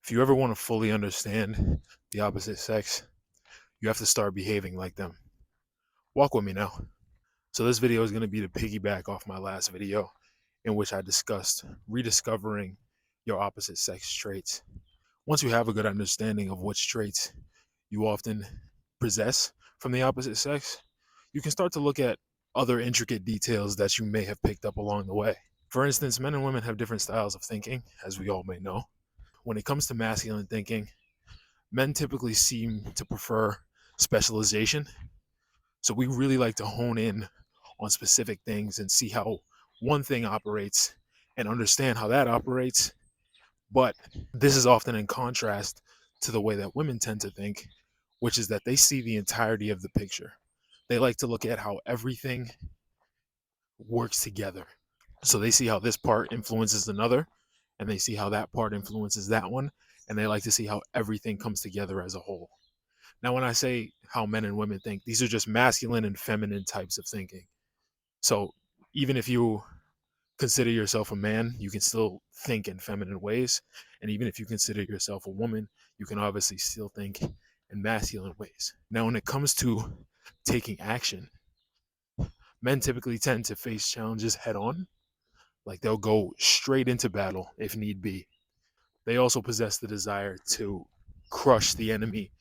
If you ever want to fully understand the opposite sex, you have to start behaving like them. Walk with me now. So this video is going to be to piggyback off my last video in which I discussed rediscovering your opposite sex traits. Once you have a good understanding of which traits you often possess from the opposite sex, you can start to look at other intricate details that you may have picked up along the way. For instance, men and women have different styles of thinking, as we all may know. When it comes to masculine thinking, men typically seem to prefer specialization. So we really like to hone in on specific things and see how one thing operates and understand how that operates. But this is often in contrast to the way that women tend to think, which is that they see the entirety of the picture. They like to look at how everything works together. So they see how this part influences another, and they see how that part influences that one, and they like to see how everything comes together as a whole. Now, when I say how men and women think, these are just masculine and feminine types of thinking. So even if you consider yourself a man, you can still think in feminine ways. And even if you consider yourself a woman, you can obviously still think in masculine ways. Now, when it comes to taking action, men typically tend to face challenges head on. Like they'll go straight into battle if need be. They also possess the desire to crush the enemy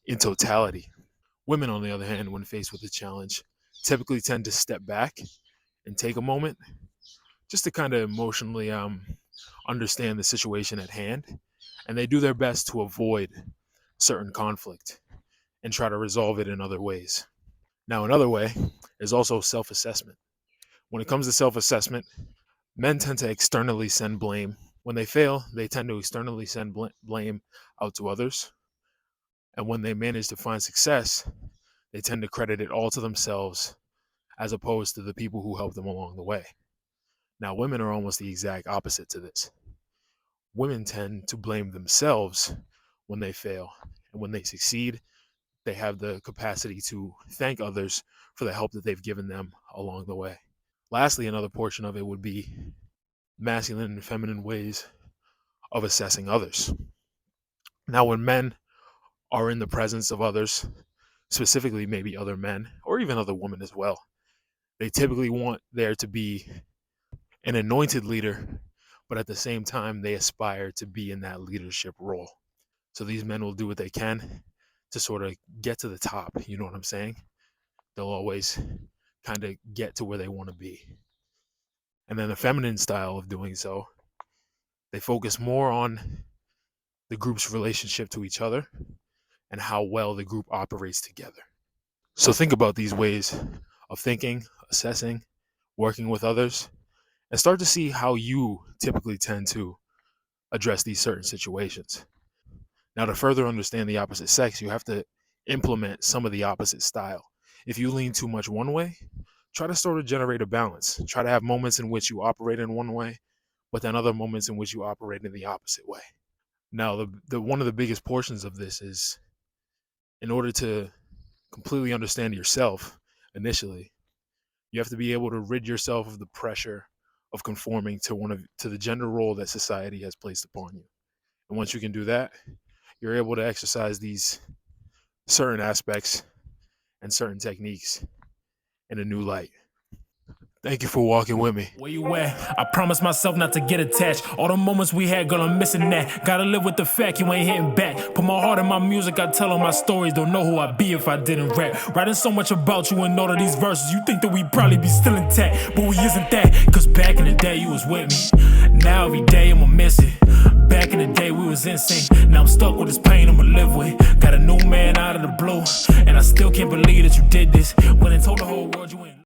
in totality. Women, on the other hand, when faced with a challenge, typically tend to step back and take a moment just to kind of emotionally understand the situation at hand. And they do their best to avoid certain conflict and try to resolve it in other ways. Now, another way is also self-assessment. When it comes to self-assessment, men tend to externally send blame. When they fail, they tend to externally send blame out to others. And when they manage to find success, they tend to credit it all to themselves as opposed to the people who helped them along the way. Now, women are almost the exact opposite to this. Women tend to blame themselves when they fail. And when they succeed, they have the capacity to thank others for the help that they've given them along the way. Lastly, another portion of it would be masculine and feminine ways of assessing others. Now, when men are in the presence of others, specifically maybe other men or even other women as well, they typically want there to be an anointed leader, but at the same time, they aspire to be in that leadership role. So these men will do what they can to sort of get to the top. You know what I'm saying? They'll always kind of get to where they want to be. And then the feminine style of doing so, they focus more on the group's relationship to each other and how well the group operates together. So think about these ways of thinking, assessing, working with others, and start to see how you typically tend to address these certain situations. Now, to further understand the opposite sex, you have to implement some of the opposite style. If you lean too much one way, try to sort of generate a balance. Try to have moments in which you operate in one way, but then other moments in which you operate in the opposite way. Now, the one of the biggest portions of this is, in order to completely understand yourself initially, you have to be able to rid yourself of the pressure of conforming to the gender role that society has placed upon you. And once you can do that, you're able to exercise these certain aspects and certain techniques in a new light. Thank you for walking with me. Where you at? I promised myself not to get attached. All the moments we had, girl, I'm missing that. Gotta live with the fact you ain't hitting back. Put my heart in my music, I tell all my stories. Don't know who I'd be if I didn't rap. Writing so much about you in all of these verses. You think that we'd probably be still intact, but we isn't that. Cause back in the day, you was with me. Now every day I'ma miss it. Back in the day, we was in sync. Now I'm stuck with this pain I'ma live with. Got a new man out of the blue, and I still can't believe that you did this. When they told the whole world you ain't